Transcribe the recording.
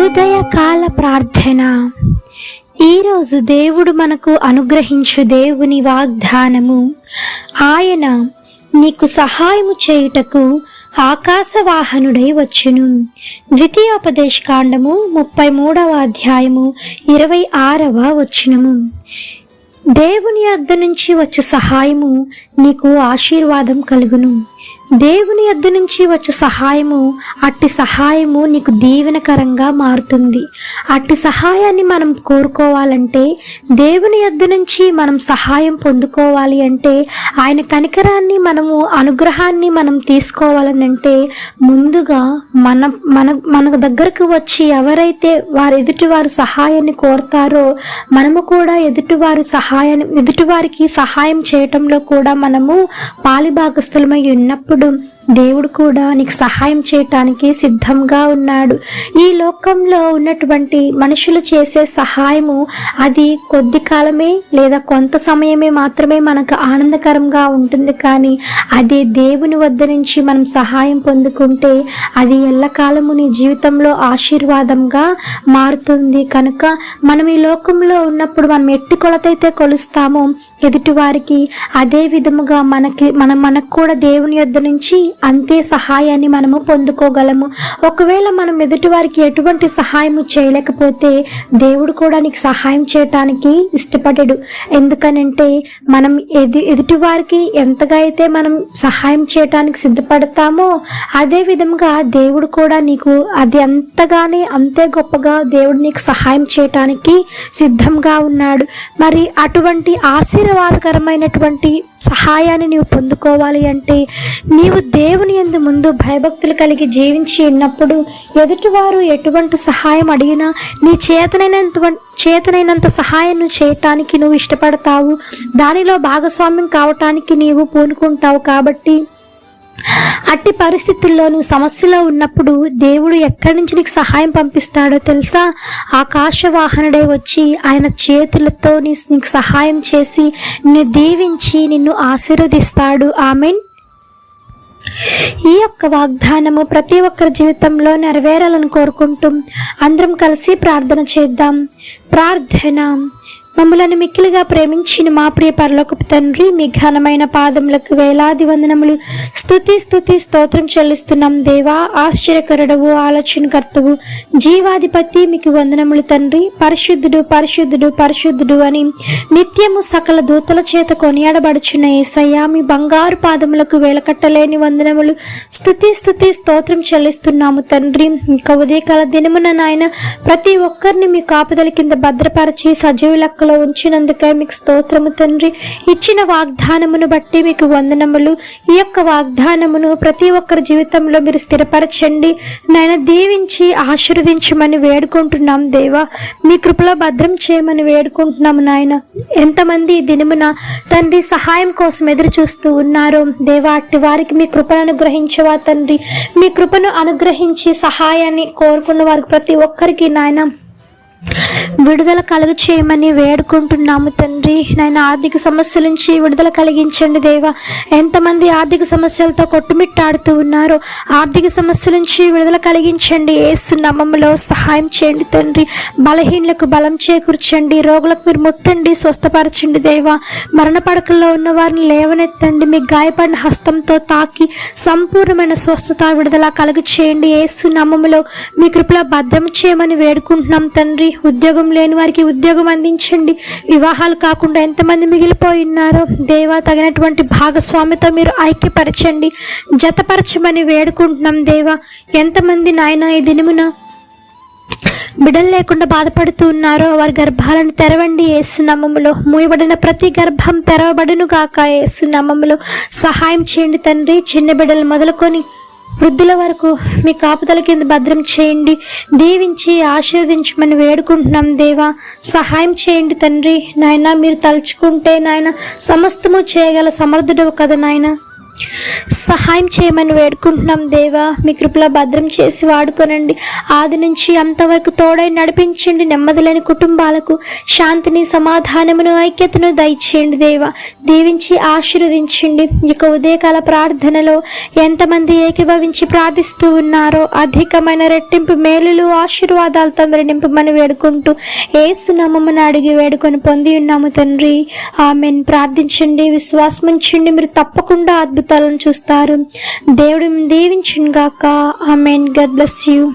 ఉదయకాల ప్రార్థన. ఈరోజు దేవుడు మనకు అనుగ్రహించు దేవుని వాగ్దానము. ఆయన నీకు సహాయము చేయుటకు ఆకాశవాహనుడై వచ్చును. ద్వితీయోపదేశకాండము 33వ అధ్యాయము 26వ వచనము. దేవుని యొద్ద నుంచి వచ్చు సహాయము నీకు ఆశీర్వాదం కలుగును. దేవుని యొద్ద నుంచి వచ్చే సహాయము, అట్టి సహాయము నీకు దీవెనకరంగా మారుతుంది. అట్టి సహాయాన్ని మనం కోరుకోవాలంటే, దేవుని యొద్ద నుంచి మనం సహాయం పొందుకోవాలి అంటే, ఆయన కనికరాన్ని మనము, అనుగ్రహాన్ని మనం తీసుకోవాలనంటే, ముందుగా మన దగ్గరకు వచ్చి ఎవరైతే ఎదుటి వారి సహాయాన్ని కోరుతారో, మనము కూడా ఎదుటివారికి సహాయం చేయటంలో కూడా మనము పాలిభాగస్థులమై ఉన్నప్పుడు దేవుడు కూడా నీకు సహాయం చేయటానికి సిద్ధంగా ఉన్నాడు. ఈ లోకంలో ఉన్నటువంటి మనుషులు చేసే సహాయము అది కొద్ది కాలమే లేదా కొంత సమయమే మాత్రమే మనకు ఆనందకరంగా ఉంటుంది. కానీ అదే దేవుని వద్ద నుంచి మనం సహాయం పొందుకుంటే అది ఎల్లకాలము నీ జీవితంలో ఆశీర్వాదంగా మారుతుంది. కనుక మనం ఈ లోకంలో ఉన్నప్పుడు మనం ఎట్టి కొలతైతే కొలుస్తామో ఎదుటివారికి, అదే విధముగా మనకు కూడా దేవుని యొద్ద నుంచి అంతే సహాయాన్ని మనము పొందుకోగలము. ఒకవేళ మనం ఎదుటివారికి ఎటువంటి సహాయము చేయలేకపోతే దేవుడు కూడా నీకు సహాయం చేయటానికి ఇష్టపడడు. ఎందుకనంటే మనం ఎదుటివారికి ఎంతగా అయితే మనం సహాయం చేయటానికి సిద్ధపడతామో అదే విధముగా దేవుడు కూడా నీకు అది అంతే గొప్పగా దేవుడు నీకు సహాయం చేయటానికి సిద్ధంగా ఉన్నాడు. మరి అటువంటి ఆశీర్వాదకరమైనటువంటి సహాయాన్ని నీవు పొందుకోవాలి అంటే, నీవు దేవుని యందు ముందు భయభక్తులు కలిగి జీవించి ఉన్నప్పుడు ఎదుటివారు ఎటువంటి సహాయం అడిగినా నీ చేతనైనంత సహాయం చేయటానికి నువ్వు ఇష్టపడతావు. దానిలో భాగస్వామ్యం కావటానికి నీవు పూనుకుంటావు. కాబట్టి అట్టి పరిస్థితుల్లో నువ్వు సమస్యలో ఉన్నప్పుడు దేవుడు ఎక్కడి నుంచి నీకు సహాయం పంపిస్తాడో తెలుసా? ఆకాశవాహనుడై వచ్చి ఆయన చేతులతో నీకు సహాయం చేసి నిన్ను దీవించి నిన్ను ఆశీర్వదిస్తాడు. ఆమేన్. ఈ యొక్క వాగ్దానము ప్రతి ఒక్కరి జీవితంలో నెరవేరాలని కోరుకుంటూ అందరం కలిసి ప్రార్థన చేద్దాం. ప్రార్థన. మమ్మలను మిక్కిలిగా ప్రేమించిన మా ప్రియ పరలోకపు తండ్రి, మీ ఘనమైన పాదములకు వేలాది వందనములు, స్తుతి స్తోత్రం చెల్లిస్తున్నాం. దేవా, ఆశ్చర్యకరుడవు, ఆలోచనకర్తవు, జీవాధిపతి, మీకు వందనములు తండ్రి. పరిశుద్ధుడు పరిశుద్ధుడు పరిశుద్ధుడు అని నిత్యము సకల దూతల చేత కొనియాడబడుచున్న యేసయ్యా, మీ బంగారు పాదములకు వేలకట్టలేని వందనములు, స్తుతి స్తోత్రం చెల్లిస్తున్నాము తండ్రి. ఇంకా ఉదయకాల దినమున నాయన ప్రతి ఒక్కరిని మీ కాపుదల కింద భద్రపరిచి సజీవులకు ఉంచినందుకై మీకు స్తోత్రము తండ్రి. ఇచ్చిన వాగ్దానమును బట్టి మీకు వందనములు. ఈ యొక్క వాగ్దానమును ప్రతి ఒక్కరి జీవితంలో మీరు స్థిరపరచండి నాయన. దీవించి ఆశీర్వదించమని వేడుకుంటున్నాం దేవా. మీ కృపలో భద్రం చేయమని వేడుకుంటున్నాము నాయన. ఎంతమంది ఈ దినమున తండ్రి సహాయం కోసం ఎదురు చూస్తూ ఉన్నారో దేవా, అట్టి వారికి మీ కృపను అనుగ్రహించవా తండ్రి. మీ కృపను అనుగ్రహించి సహాయాన్ని కోరుకున్న వారికి ప్రతి ఒక్కరికి నాయన విడుదల కలుగ చేయమని వేడుకుంటున్నాము తండ్రి. నాయన, ఆర్థిక సమస్యల నుంచి విడుదల కలిగించండి దేవా. ఎంతమంది ఆర్థిక సమస్యలతో కొట్టుమిట్టాడుతూ ఉన్నారో ఆర్థిక సమస్యల నుంచి విడుదల కలిగించండి. యేసు నామములో సహాయం చేయండి తండ్రి. బలహీనులకు బలం చేకూర్చండి. రోగులకు మీరు ముట్టండి, స్వస్థపరచండి దేవా. మరణ పడకల్లో ఉన్న వారిని లేవనెత్తండి. మీ గాయపడిన హస్తంతో తాకి సంపూర్ణమైన స్వస్థత, విడుదల కలుగ చేయండి. యేసు నామములో మీ కృపలో భద్రం చేయమని వేడుకుంటున్నాం తండ్రి. ఉద్యోగం లేని వారికి ఉద్యోగం అందించండి. వివాహాలు కాకుండా ఎంతమంది మిగిలిపోయి ఉన్నారో దేవా, తగినటువంటి భాగస్వామితో మీరు ఐక్యపరచండి, జతపరచమని వేడుకుంటున్నాం దేవా. ఎంతమంది నాయన ఈ దినమున బిడ్డలు లేకుండా బాధపడుతూ ఉన్నారో వారి గర్భాలను తెరవండి యేసు నామములో. మూయబడిన ప్రతి గర్భం తెరవబడును గాక యేసు నామములో. సహాయం చేయండి తండ్రి. చిన్న బిడ్డలు మొదలుకొని వృద్ధుల వరకు మీ కాపుదల కింద భద్రం చేయండి. దీవించి ఆశీర్వదించమని వేడుకుంటున్నాం దేవా. సహాయం చేయండి తండ్రి. నాయన, మీరు తలుచుకుంటే నాయన సమస్తము చేయగల సమర్థుడవు కదా నాయన. సహాయం చేయమని వేడుకుంటున్నాం దేవా. మీ కృపలో భద్రం చేసి వాడుకోనండి. ఆది నుంచి అంతవరకు తోడై నడిపించండి. నెమ్మది లేని కుటుంబాలకు శాంతిని, సమాధానమును, ఐక్యతను దయచేయండి దేవా. దీవించి ఆశీర్వదించండి. ఇక ఉదయకాల ప్రార్థనలో ఎంతమంది ఏకీభవించి ప్రార్థిస్తూ ఉన్నారో అధికమైన రెట్టింపు మేలులు, ఆశీర్వాదాలతో మరి నింపమని వేడుకుంటూ యేసు నామమున అడిగి వేడుకొని పొంది ఉన్నాము తండ్రి. ఆమెన్. ప్రార్థించండి, విశ్వాసం ఉంచండి, మీరు తప్పకుండా అద్భుతాలను చూస్తారు. దేవుడు దీవించును గాక. ఆమెన్. God bless you.